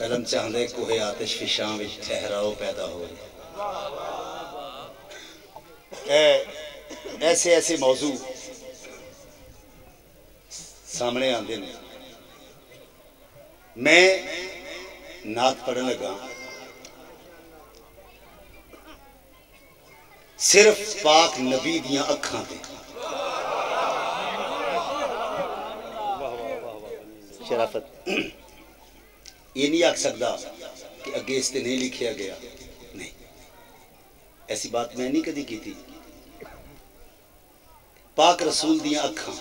قلم چاہندے کوہ آتش فشاں وچ ٹھہراؤ پیدا ہو ایسے ایسے موضوع سامنے آندے نے میں نعت پڑھن لگا صرف پاک نبی دیاں اکھاں تے شرافت یہ نہیں آکھ سکتا کہ اگے اس تے نہیں لکھیا گیا نہیں ایسی بات میں نہیں کدی کی تھی پاک رسول دیاں اکھاں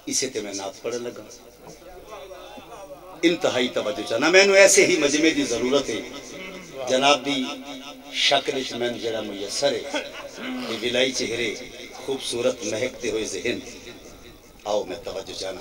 اسے تے میں نعت پڑھن لگا انتہائی توجہ چاہنا میں نے ایسے ہی مجمع دی ضرورت ہے جناب دی شکل میں جڑا میسر ہے یہ ولائی چہرے خوبصورت مہکتے ہوئے ذہن آؤ میں توجہ چاہنا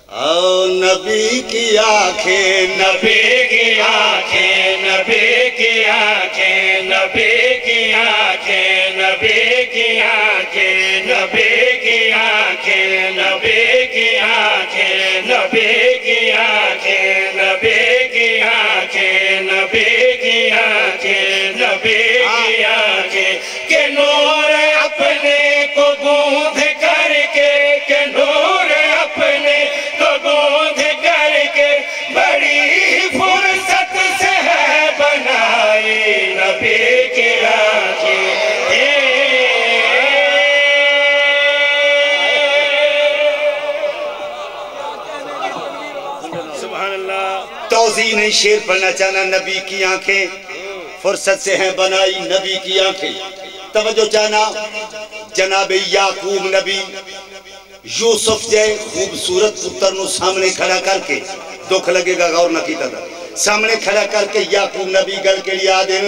آؤ نبی کی آنکھیں نبی کی آنکھیں نبی کی آنکھیں نبی کی آنکھیں نبی کی آنکھیں نبی کی آنکھیں نبی کی آنکھیں نبی کی آنکھیں نبی کی آنکھیں نبی کی آنکھیں نبی کی آنکھیں کہ نور اپنے کو گوندھ کر کے کہ نور اپنے کو گوندھ کر کے بڑی فرصت سے ہے بنائی نبی کی آنکھیں سبحان اللہ توضیح نہیں شعر پڑھنا چاہنا نبی کی آنکھیں فرصت سے ہیں بنائی نبی کی آنکھیں توجہ چاہنا جناب یعقوب نبی یوسف جائے خوبصورت پتر نو سامنے کھڑا کر کے دکھ لگے گا غور نہ کیتا تھا سامنے کھڑا کر کے یعقوب نبی گل کے لیے آدھے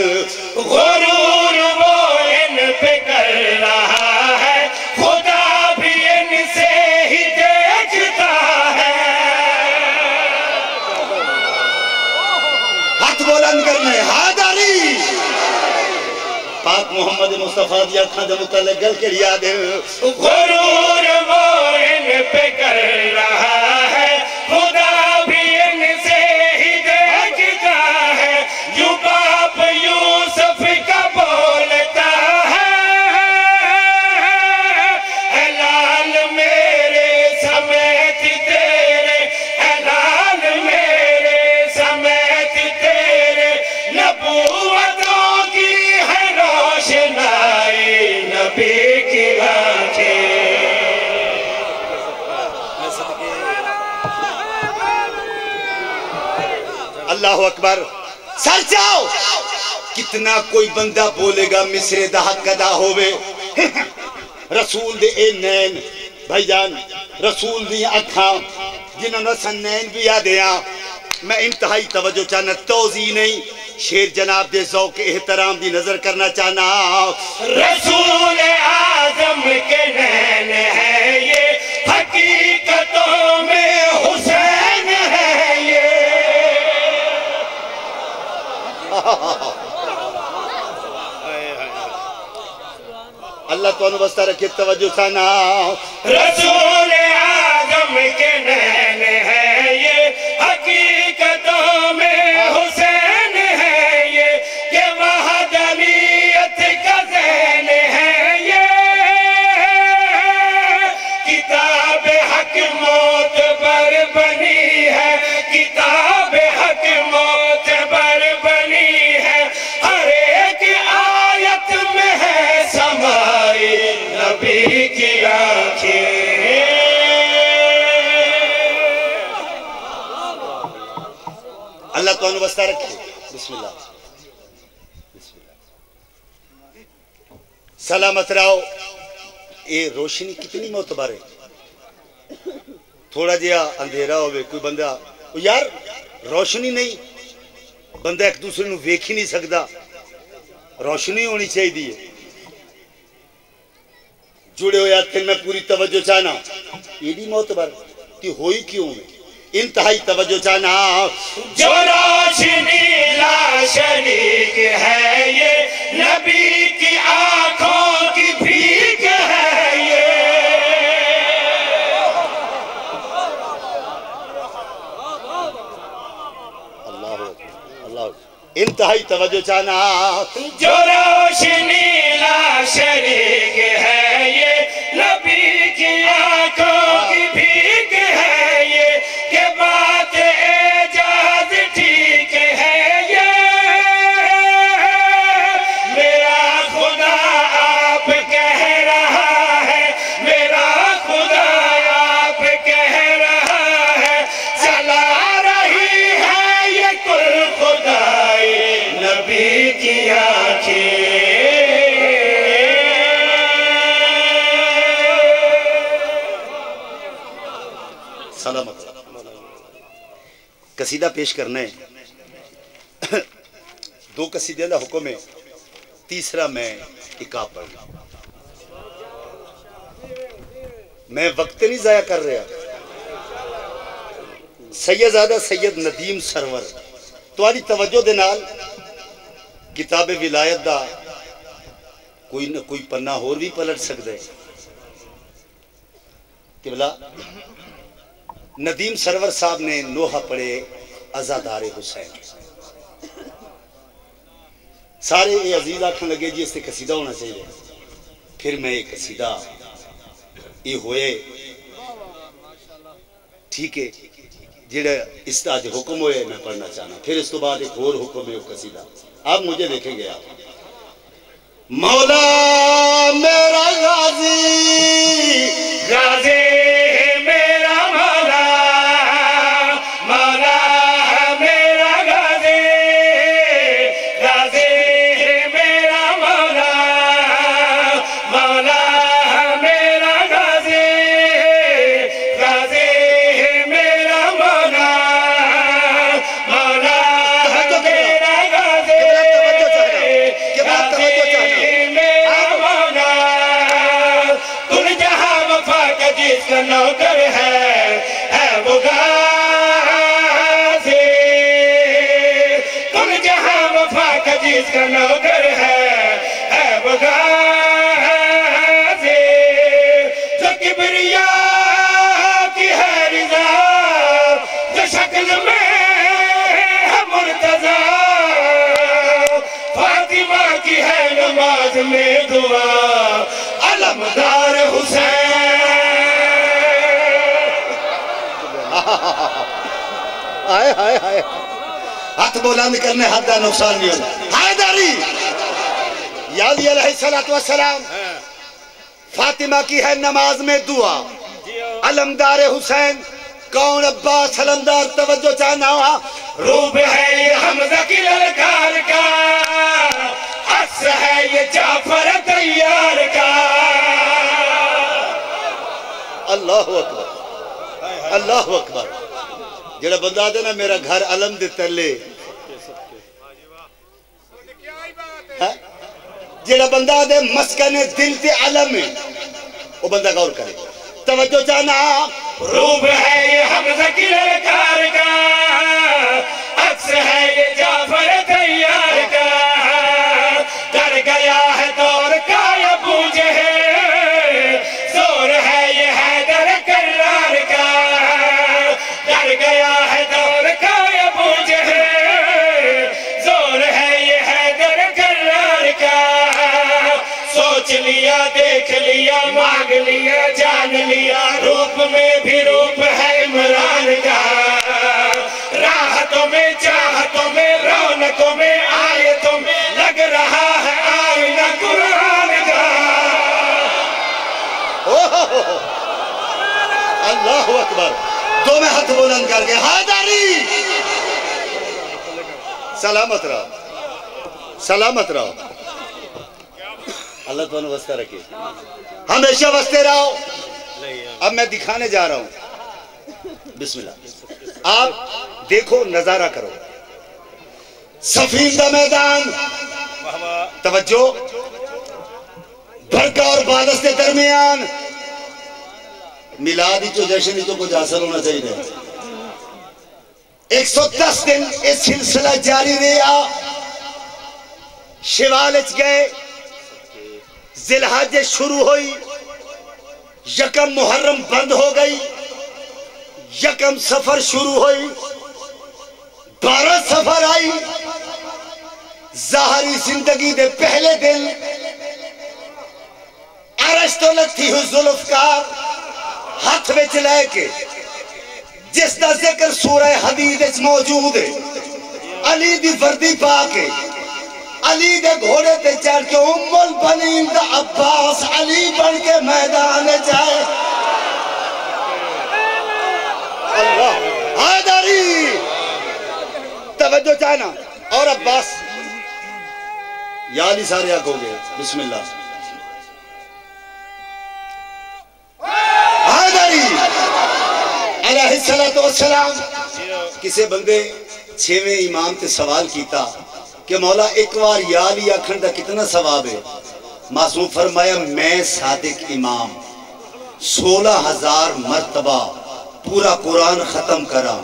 غرور وہ ان پہ کر رہا ہے خدا بھی ان سے ہی دیکھتا ہے ہاتھ بلند کرنے حاضری پاک محمد مصطفیٰ دی اکھاں دے متعلق گل کے لیے آدھے غرور وہ ان پہ کر رہا ہے خدا بھی ان سے ہی دیکھتا ہے یوں باپ یوسف کا بولتا ہے اے لال میرے سمیت تیرے اے لال میرے سمیت تیرے نبوتوں کی ہے روشنائی نبی کی آنکھیں اللہ اکبر سر جاؤ کتنا کوئی بندہ بولے گا مصر دا حق ادا ہوئے رسول دے اے نین بھائی جان رسول دی اکھاں جنہوں نے سن نین بھی آدھیاں میں انتہائی توجہ چاہنا توضیح نہیں شیر جناب دے ذوق احترام دی نظر کرنا چاہنا رسول اعظم کے نین ہے یہ حقیقتوں میں حسین ہے یہ اللہ تو انہوں بستہ رکھے توجہ چاہنا رسول اعظم کے نین ہے یہ حقیقتوں میں حسین ہے یہ کہ وحدانیت کا ذہن ہے یہ کتاب حق موت بر بنی ہے کتاب حق موت بر بنی ہے ہر ایک آیت میں ہے سمائی نبی کی آنکھیں اللہ تو انہوں بستہ رکھے بسم اللہ سلامت رہو یہ روشنی کتنی معتبر ہے تھوڑا جہا اندھیرا ہوئے کوئی بندہ یار روشنی نہیں بندہ ایک دوسرے نو ویکھ ہی نہیں سکتا روشنی ہونی چاہیے دی جڑے ہوئے آتے میں پوری توجہ چاہنا یہ بھی معتبر کہ ہوئی کیوں میں انتہائی توجہ چاہنا جو روشنی لا شریک ہے یہ نبی کی آنکھوں کی بھیک ہے یہ اللہ اللہ انتہائی توجہ چاہنا جو روشنی لا شریک ہے یہ نبی کی آنکھوں کی بھیک ہے یہ کہ بات اعجاز ٹھیک ہے یہ میرا خدا آپ کہہ رہا ہے میرا خدا آپ کہہ رہا ہے چلا رہی ہے یہ کل خدائی نبی کی آنکھیں سلامت قصیدہ پیش کرنے دو قصیدے دا حکم ہے تیسرا میں اکاب پڑھ گا میں وقت نہیں ضائع کر رہا سیدزادہ سید ندیم سرور تو آدھی توجہ دے نال کتاب ولایت دا کوئی نہ کوئی پنہ اور بھی پلٹ سکتا ہے قبلہ ندیم سرور صاحب نے نوحہ پڑھے عزادار حسین سارے یہ عزیز آکھنے لگے جی اس سے قصیدہ ہونا چاہیے پھر میں یہ قصیدہ یہ ہوئے ٹھیک ہے جڑا اس کا جو حکم ہوئے میں پڑھنا چاہنا پھر اس تو بعد ایک اور حکم ہے وہ قصیدہ آپ مجھے دیکھیں گے آپ مولا میرا غازی غازی میرا مولا مولا میرا غازی غازی میرا مولا مولا میرا غازی غازی میرا مولا مولا میرا غازی میرا مولا کل جہاں وفا کا جس کا نوکر ہے وہ غازی کل جہاں وفا کا جس کا نوکر ہے وہ غازی جو کبریا کی ہے رضا جو شکل میں ہے مرتضی فاطمہ کی ہے نماز میں دعا علمدار حسین آئے آئے آئے ہاتھ بلند کرنے حد دا نقصان نہیں ہونا حیدری یا علی علیہ السلام فاطمہ کی ہے نماز میں دعا علمدار حسین کون عباس علمدار توجہ چاہنا ہوا روب ہے یہ حمزہ کی للکار کا عکس ہے یہ جعفر تیار کا اللہ اکبر اللہ اکبر جڑا بندہ دے نا میرا گھر علم دے تلے جڑا بندہ دے مسکن دل تے علم ہے وہ بندہ غور کرے توجہ چاہنا روب ہے یہ حمزہ کی للکار کا عکس ہے یہ جعفر تیار کا ڈر گیا ہے دور کا یہ بوجھ ہے زور ہے یہ حیدر کرار کا ڈر گیا ہے دور کا یہ بوجھ ہے زور ہے یہ حیدر کرار کا سوچ لیا دیکھ لیا مانگ لیا جان لیا روپ میں بھی روپ ہے عمران کا راحتوں میں چاہتوں میں رونقوں میں آیتوں میں لگ رہا ہے آئینہ قرآن کا اللہ اکبر دو میں ہاتھ بلند کر کے حیدری سلامت رہو سلامت رہو اللہ تو وسطہ رکھے ہمیشہ وسطے رہو اب میں دکھانے جا رہا ہوں بسم اللہ آپ دیکھو نظارہ کرو صفین دا میدان توجہ بھرکا اور بادس کے درمیان میلادی جو جشنی تو کچھ حاصل ہونا چاہیے 110 دن اس سلسلہ جاری رہا شوالچ گئے ذی الحج شروع ہوئی یکم محرم بند ہو گئی یکم سفر شروع ہوئی 12 سفر آئی ظاہری زندگی دے پہلے دن عرش تو لگتی ہو ذوالفقار ہاتھ میں چلائے کے جس دا ذکر سورہ حدید اس موجود ہے علی دی وردی پا کے علی دے گھوڑے تے چڑھ کے ام البنین دا عباس علی بن کے میدان جائے اللہ حیدری توجہ چاہنا اور عباس یا علی سارے آگ ہو گئے بسم اللہ حیدری علیہ السلام کسے بندے چھویں امام تے سوال کیتا کہ مولا ایک بار یا علی آکھن دا کتنا ثواب ہے معصوم فرمایا میں صادق امام 16,000 مرتبہ پورا قرآن ختم کرا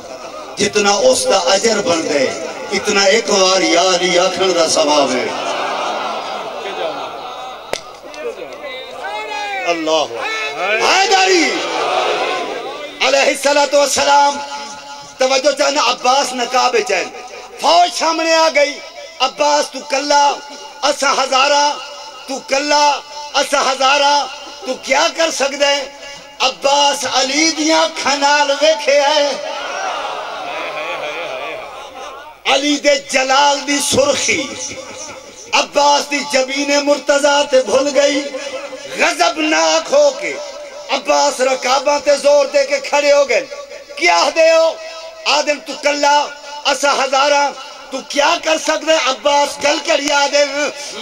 جتنا اس دا اجر بن گئے اتنا ایک بار یا علی آکھن دا ثواب ہے اللہ حیدری علیہ السلام توجہ چاہنا عباس نقاب چین فوج سامنے آ گئی عباس تو کلا اسا ہزارہ تو کلا اسا ہزارہ تو کیا کر سکتے ہیں عباس علی دیاں کھنال ویکھے ہے علی دے جلال دی سرخی عباس دی جبین مرتضی تے بھول گئی غضبناک ہو کے عباس رکاباں تے زور دے کے کھڑے ہو گئے کیا دے ہو آدم تو کلا اسا ہزارہ تو کیا کر سکتے عباس گل کر یادیں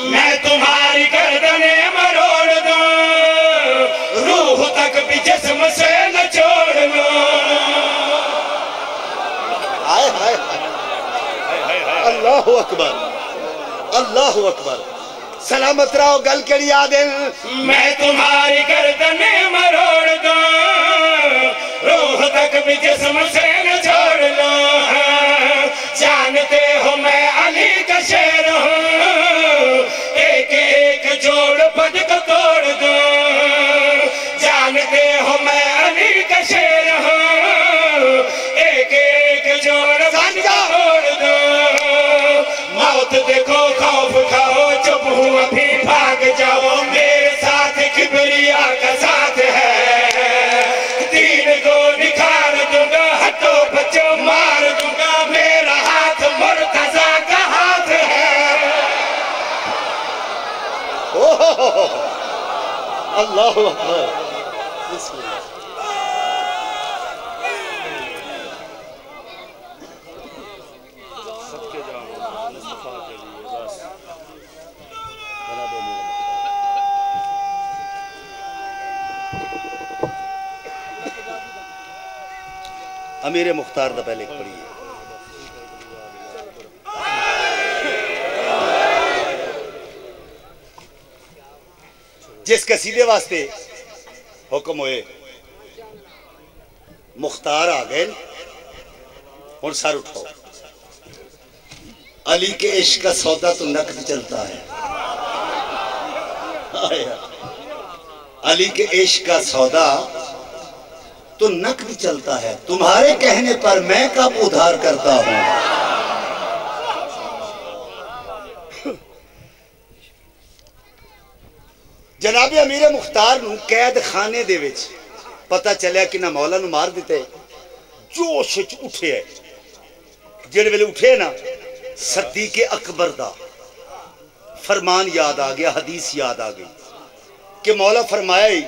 میں تمہاری گردنیں مروڑ دوں روح تک بھی جسم سے نہ چھوڑ لوں اللہ اکبر اللہ اکبر سلامت رہو گل کر یادیں میں تمہاری گردنیں مروڑ دوں روح تک بھی جسم سے نہ چھوڑ لوں جانتے ہو میں علی کا شیر ہوں ایک ایک جوڑ پد کو توڑ دوں جانتے ہو میں علی کا شیر ہوں ایک ایک جوڑ پد کو توڑ دوں موت دیکھو خوف کھاؤ چپ ہوں ابھی بھاگ جاؤ میرے ساتھ کبریا کا ساتھ ہے دین کو نکھار دوں گا ہٹو بچو مار دوں گا میرا ہاتھ مرتضی کا ہاتھ ہے اللہ اکبر بسم اللہ امیر مختار دا پہلے ایک پڑھی ہے جس قصیدے واسطے حکم ہوئے مختار آگئے اور سر اٹھو علی کے عشق کا سودا تو نقد چلتا ہے علی کے عشق کا سودا تو نقد چلتا ہے تمہارے کہنے پر میں کب ادھار کرتا ہوں جناب امیر مختار نو قید خانے دے وچ پتہ چلیا کہ نہ مولا نو مار دیتے جوش وچ اٹھے ہے جڑے ویلے اٹھے نا صدیق اکبر دا فرمان یاد آ گیا حدیث یاد آ گئی کہ مولا فرمایا ہی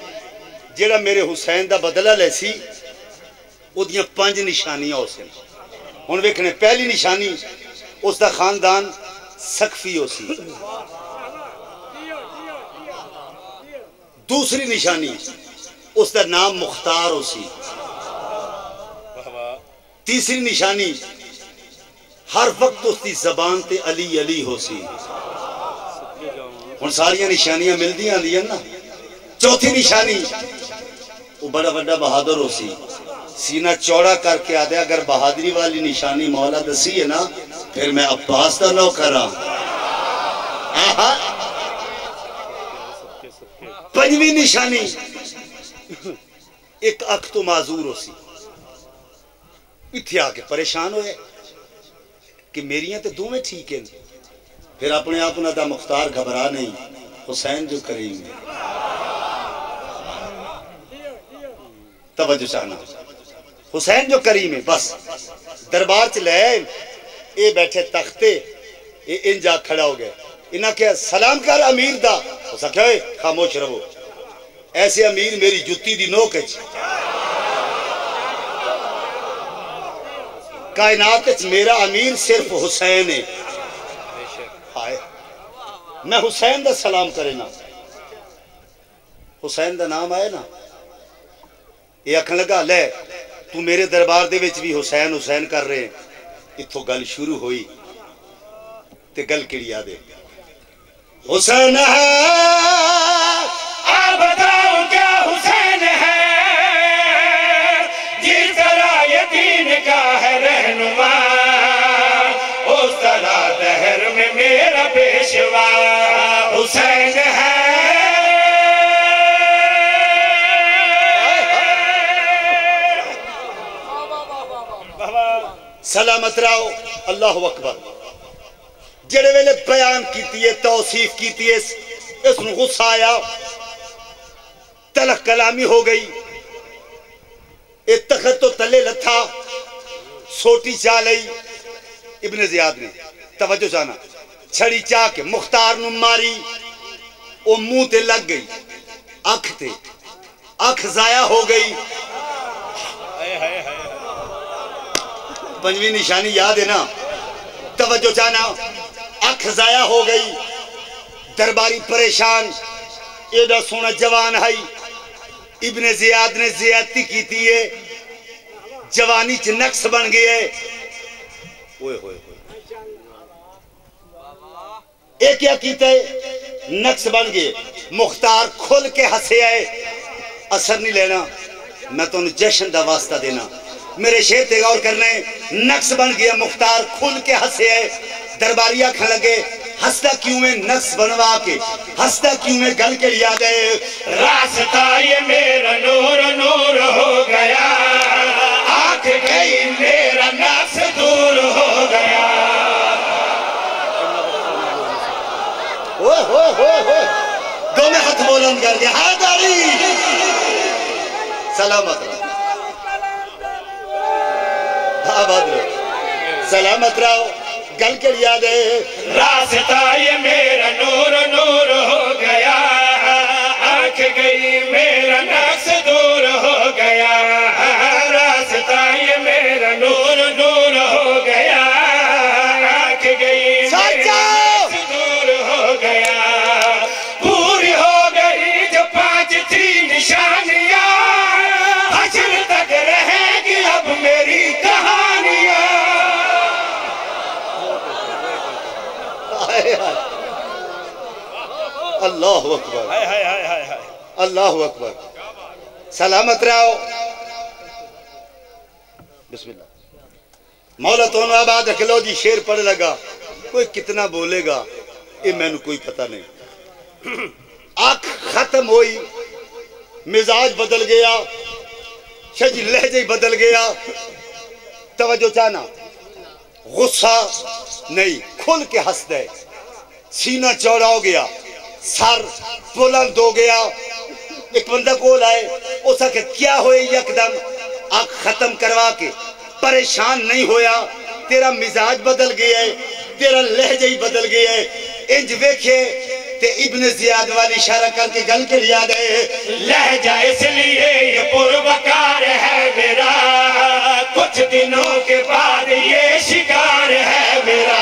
جڑا میرے حسین دا بدلہ لے سی او دیاں 5 نشانیاں ہو سن ہن ویکھنے پہلی نشانی اس دا خاندان سقفی ہو سی دوسری نشانی اس دا نام مختار ہو سی تیسری نشانی ہر وقت اس دی زبان تے علی علی ہو سی ہن ساریاں نشانیاں مل دیاں دیاں نا چوتھی نشانی وہ بڑا بڑا بہادر ہو سی سینہ چوڑا کر کے آدھے اگر بہادری والی نشانی مولا دسی ہے نا پھر میں عباس دا لو کرا پنجویں نشانی ایک اک تو معذور ہو سی اتھے آ کے پریشان ہوئے کہ میریاں تے دو میں ٹھیک ہیں پھر اپنے آپ نہ دا مختار گھبرا نہیں حسین جو کریم ہے توجہ چاہنا حسین جو کریم ہے بس دربار چ لے اے بیٹھے تختے اے انجا کھڑا ہو گئے انہاں کیا سلام کر امیر دا اسا کیا ہے خاموش رہو ایسے امیر میری جتی دی نوک ہے کائنات میرا امیر صرف حسین ہے میں حسین دا سلام کرے نا حسین دا نام آئے نا یہ اکھن لگا لے تو میرے دربار دے وچ بھی حسین حسین کر رہے ہیں اتھو گل شروع ہوئی تے گل کیڑی یاد ہے حسین ہے آپ بتاؤ کیا حسین ہے جس طرح یہ دین کا ہے رہنما اس طرح دہر میں میرا پیشوا حسین ہے سلامت راؤ اللہ اکبر جڑے ویلے بیان کیتی ہے توصیف کیتی ہے اس نے غصہ آیا تلخ کلامی ہو گئی تخت تو تلے لتھا سوٹی چالئی ابن زیاد نے توجہ جانا چھڑی چاہ کے مختار نو ماری او منہ تے لگ گئی اکھ تے اکھ ضائع ہو گئی پنجویں نشانی یاد ہے نا توجہ جانا اکھ ضائع ہو گئی درباری پریشان ایڈا سونا جوان ہے ابن زیاد نے زیادتی کیتی ہے جوانی چ نقص بن گئے ہوئے ہوئے ایک کیا کیتا ہے نقص بن گئے مختار کھل کے ہسے آئے اثر نہیں لینا میں تو انہوں جشن دا واسطہ دینا میرے شیر تے غور کرنے نقص بن گیا مختار کھل کے ہسے آئے درباریہ کھن لگے ہستا کیوں میں نقص بنوا کے ہستا کیوں میں گل کے لیا گئے راستہ یہ میرا نور نور ہو گیا آنکھ گئی میرا نقص دور ہو گیا دو میں ہاتھ بولند کر گیا حیدری سلامت رہو آباد رہو سلامت رہو گل کے لیا دے راستہ یہ میرا نور نور ہو گیا آنکھ گئی میرا نقص دور ہو گیا راستہ یہ میرا نور نور ہو گیا آنکھ گئی میرا نقص دور ہو گیا پوری ہو گئی جو 5 تھی نشانیاں حشر تک رہے گی اب میری کہانیاں اللہ اکبر اللہ اکبر سلامت رہو بسم اللہ مولا تونو آباد اکلو جی شیر پڑھ لگا کوئی کتنا بولے گا یہ میں نے کوئی پتہ نہیں آنکھ ختم ہوئی مزاج بدل گیا شجی لہجے بدل گیا توجہ چاہنا غصہ نہیں کھل کے ہنس دے سینہ چوڑا ہو گیا سر بلند ہو گیا ایک بندہ کول آئے اسا کہ کیا ہوئے یکدم آنکھ ختم کروا کے پریشان نہیں ہویا تیرا مزاج بدل گیا ہے تیرا لہجہ ہی بدل گیا ہے انج ویکھے تے ابن زیاد والی اشارہ کر کے گل کے لیا دے لہجہ اس لیے یہ پروکار ہے میرا کچھ دنوں کے بعد یہ شکار ہے میرا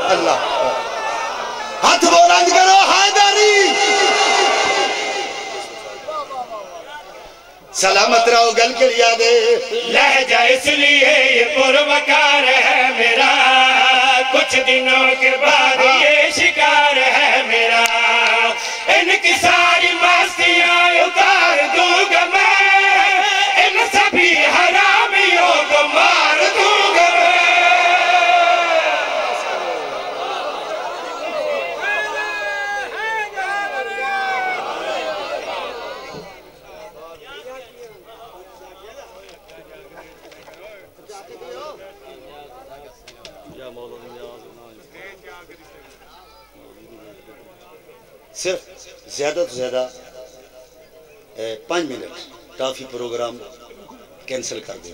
اللہ ہاتھ بلند کرو حیدری سلامت رہو گل کے لیا دے لہجہ اس لیے یہ پروکار ہے میرا کچھ دنوں کے بعد یہ شکار ہے میرا ان کی ساری مستیاں اتار دوں گا میں ان سبھی حرامیوں کو مار دوں گا میں صرف زیادہ تو زیادہ 5 منٹ کافی پروگرام کینسل کر دیں.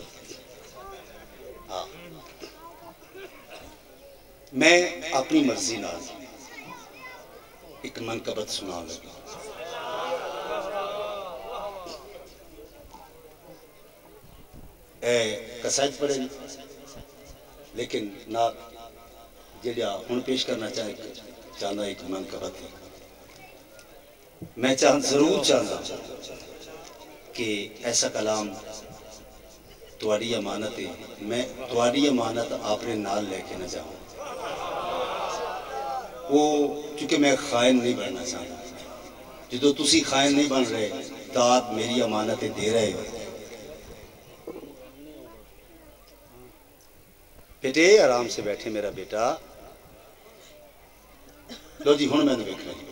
ہاں میں اپنی مرضی نال ایک منقبت سنا لگا. قصائد پڑھے نہیں لیکن نات جڑا ہن پیش کرنا چاہنا ایک منقبت ہے. میں ضرور چاہتا کہ ایسا کلام تواڈی امانت ہے. میں تواڈی امانت اپنے نال لے کے نہ جاؤں. وہ چونکہ میں خائن نہیں بننا چاہتا. جدو تسی خائن نہیں بن رہے داد میری امانتیں دے رہے ہو. بیٹے آرام سے بیٹھے میرا بیٹا. لو جی ہوں میں نے دیکھنا جی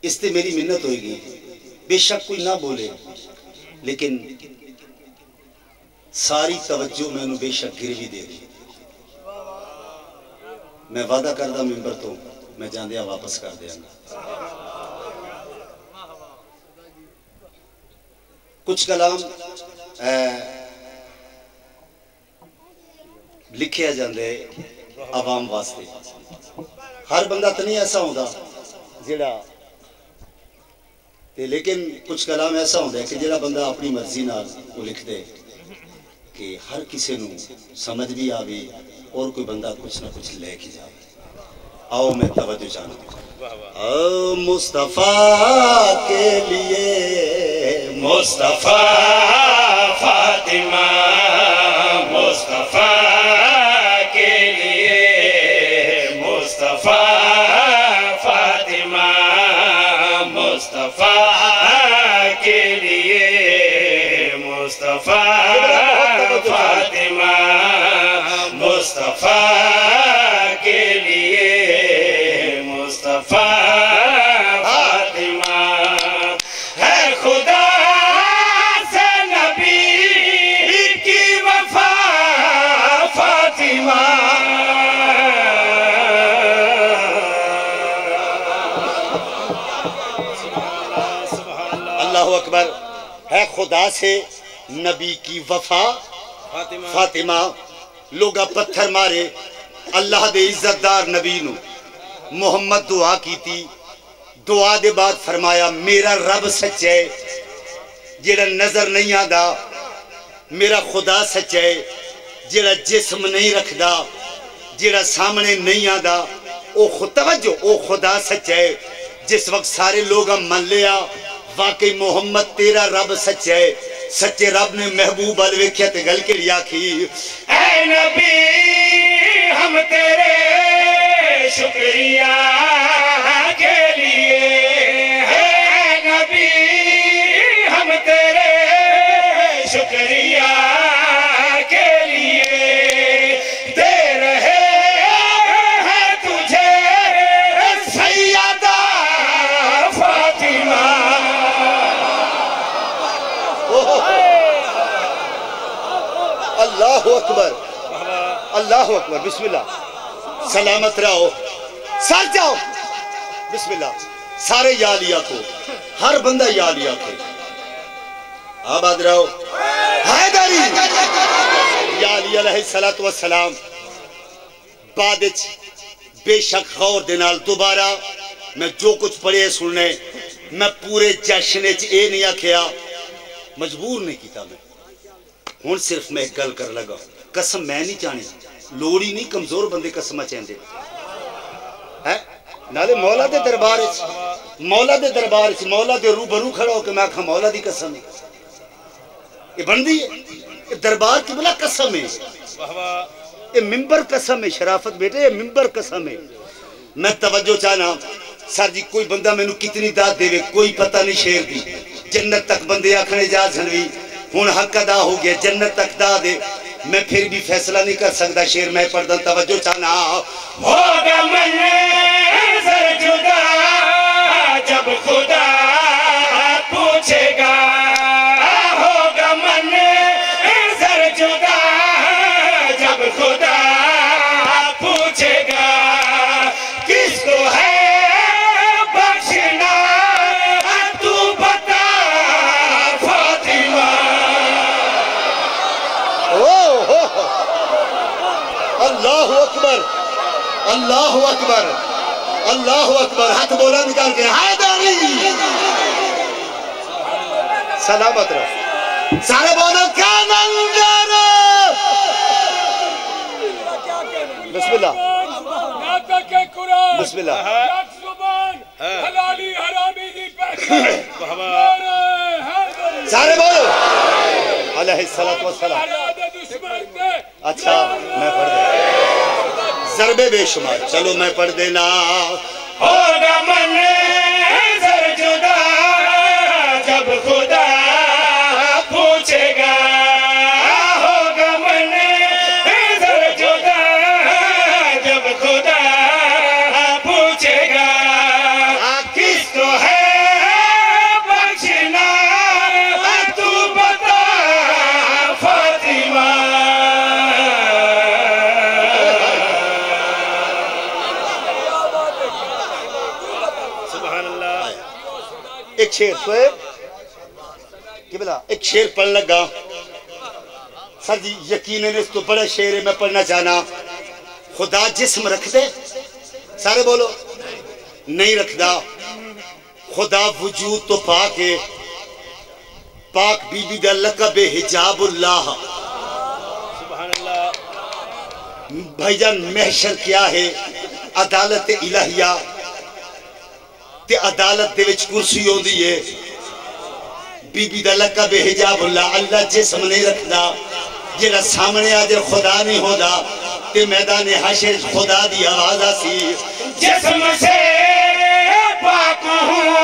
اس تے میری منت ہوئے گی. بے شک کوئی نہ بولے لیکن ساری توجہ میں انہوں بے شک گروی دے دی. میں وعدہ کردہ ممبر تو میں جان دیا واپس کر دیا گا. کچھ کلام لکھے جاندے عوام واسطے. ہر بندہ تو نہیں ایسا ہوتا جڑا لیکن کچھ کلام ایسا ہوتا ہے کہ جڑا بندہ اپنی مرضی نال وہ لکھ دے کہ ہر کسی نو سمجھ بھی آوے اور کوئی بندہ کچھ نہ کچھ لے کے جائے. آؤ میں توجہ چاہتا ہوں. مصطفیٰ کے لیے مصطفیٰ فاطمہ مصطفیٰ کے لیے مصطفیٰ فاطمہ مصطفیٰ کے لیے مصطفیٰ فاطمہ مصطفیٰ کے لیے مصطفیٰ فاطمہ ہے خدا سے نبی کی وفا فاطمہ. اللہ اکبر. ہے خدا سے نبی کی وفا فاطمہ. لوگا پتھر مارے اللہ دے عزت دار نبی نو. محمد دعا کی تھی. دعا دے بعد فرمایا میرا رب سچا ہے جیڑا نظر نہیں آدھا. میرا خدا سچا ہے جیڑا جسم نہیں رکھدا جیڑا سامنے نہیں آدھا. او توجہ او خدا سچا ہے. جس وقت سارے لوگ من لیا واقعی محمد تیرا رب سچا ہے. سچے رب نے محبوب الویکھیا تے گل کے لیا کی اے نبی ہم تیرے شکریہ کے لیے اے نبی ہم تیرے شکریہ کے لیے دے رہے ہیں تجھے سیدہ فاطمہ. اللہ اکبر اللہ اکبر. بسم اللہ. سلامت رہو سر جاؤ. بسم اللہ. سارے یا لیا کو ہر بندہ یا لیا کو آباد رہو. حیدری یا علی علیہ السلام بعد بے شک غور دینال دوبارہ میں جو کچھ پڑھے سننے میں پورے جشن اے نہیں آکھیا مجبور نہیں کیتا. میں ہون صرف میں ایک گل کر لگا. قسم میں نہیں چاہنے لوڑی نہیں کمزور بندے قسمہ چاہندے نالے مولا دے دربار مولا دے روبرو کھڑا ہو کہ میں آکھا مولا دی قسم ہے. یہ بندی ہے یہ دربار کی بلا قسم ہے. یہ ممبر قسم ہے. شرافت بیٹے یہ ممبر قسم ہے. میں توجہ چاہنا سر جی کوئی بندہ میں نو کتنی داد دے وے کوئی پتہ نہیں شیر دی. جنت تک بندے آکھنے جا جھنوی ہون حق ادا ہو گیا جنت تک دا دے. میں پھر بھی فیصلہ نہیں کر سکتا شیر میں پڑھ دوں. توجہ چاہنا ہوگا منظر جدا جب خدا پوچھے گا ہوگا منظر اللہ اکبر اللہ اکبر ہاتھ بولا نکال کے حیدری سلامت رہو سارے بولو کاننگر بسم اللہ بسم اللہ سارے بولو علیہ السلام اچھا میں پڑھ دے ضربے بے شمار چلو میں پڑھ دینا ہوگا منظر جدا جب خدا پوچھے گا ہوگا منظر جدا جب خدا پوچھے گا کس کو ہے بخشنا تو بتا فاطمہ ایک شیر سوئے قبلہ ایک شیر پڑھ لگا سر جی یقیناً اس تو بڑا شیر ہے میں پڑھنا چاہنا خدا جسم رکھ دے سارے بولو نہیں رکھ دا خدا وجود تو پاک ہے پاک بی بی دا لقب حجاب اللہ سبحان اللہ بھائی جان محشر کیا ہے عدالت الہیہ تے عدالت دے وچ کرسی ہوندی ہے بی بی دا لقب حجاب اللہ اللہ جسم نہیں رکھدا جڑا سامنے آ جائے خدا نہیں ہودا تے میدان حشر خدا دی آواز آسی جسم سے پاک ہوں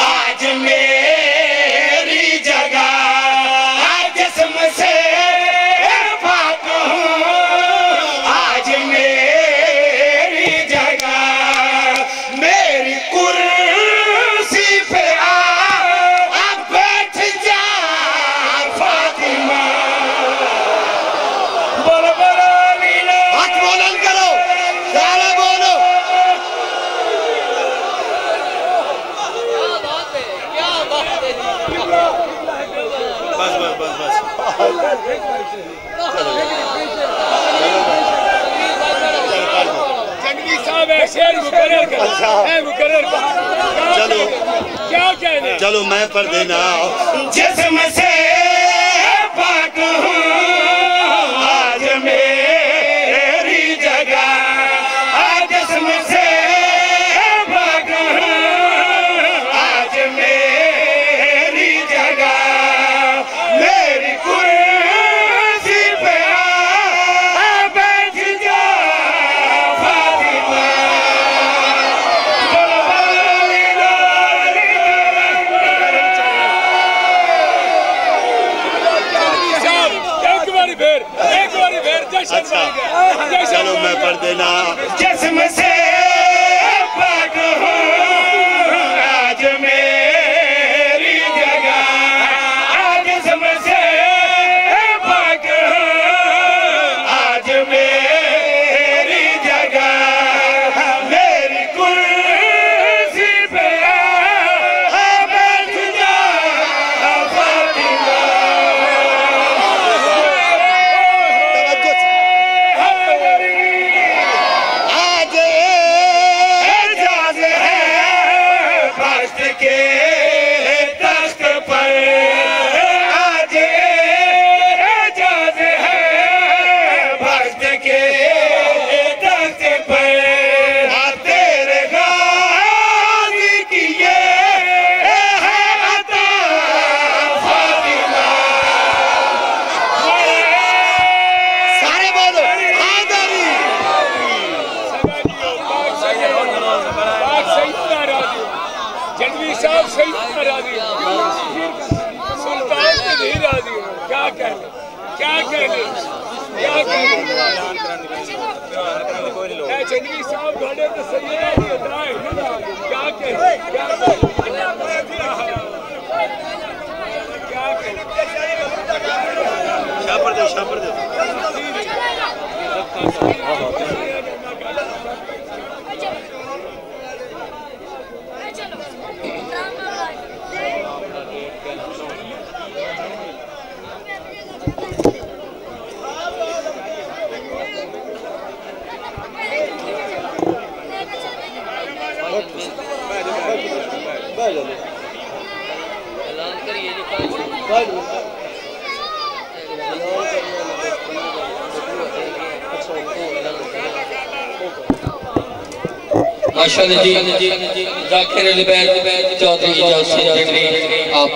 آج میری جگہ جسم سے پاک ہوں آج میری جگہ میری کرسی پہ آپ بیٹھ جا فاطمہ بولو بولو لیلو ہاتھ بولن کرو سارے بولو جنگی صاحب ہے شیر مقرر کر ہے مقرر کر چلو کیا کہنے چلو میں پڑھ دینا جسم سے پاک ہوں آج میری جگہ جسم سے پاک ہوں آج میری جگہ میری کرسی پہ بیٹھ جا فاطمہ بولو بولو لیلو ایک باری پھر جشن اچھا بن گیا چلو میں پڑھ دینا جسم سے پاک ہوں آج میری جگہ جسم سے پاک ہوں آج میری جگہ میری کرسی پہ بیٹھ جا فاطمہ آج اعجاز ہے بخت کے تخت پر آج اعجاز ہے بخت کے تخت پر تیرے غازی کی یہ ہے عطا فاطمہ سارے بولو حیدری جنگی صاحب صحیح راضی سلطان پہ نہیں راضی کیا کہنے کیا کہنے کیا کہنے جنگی صاحب گھڑے تو صحیح راضی ہوتا ہے کیا کہنے کیا کہنے کیا کہنے شاپر دے ماشاءاللہ جی ذاکر البیر چودھری اجاز سے آپ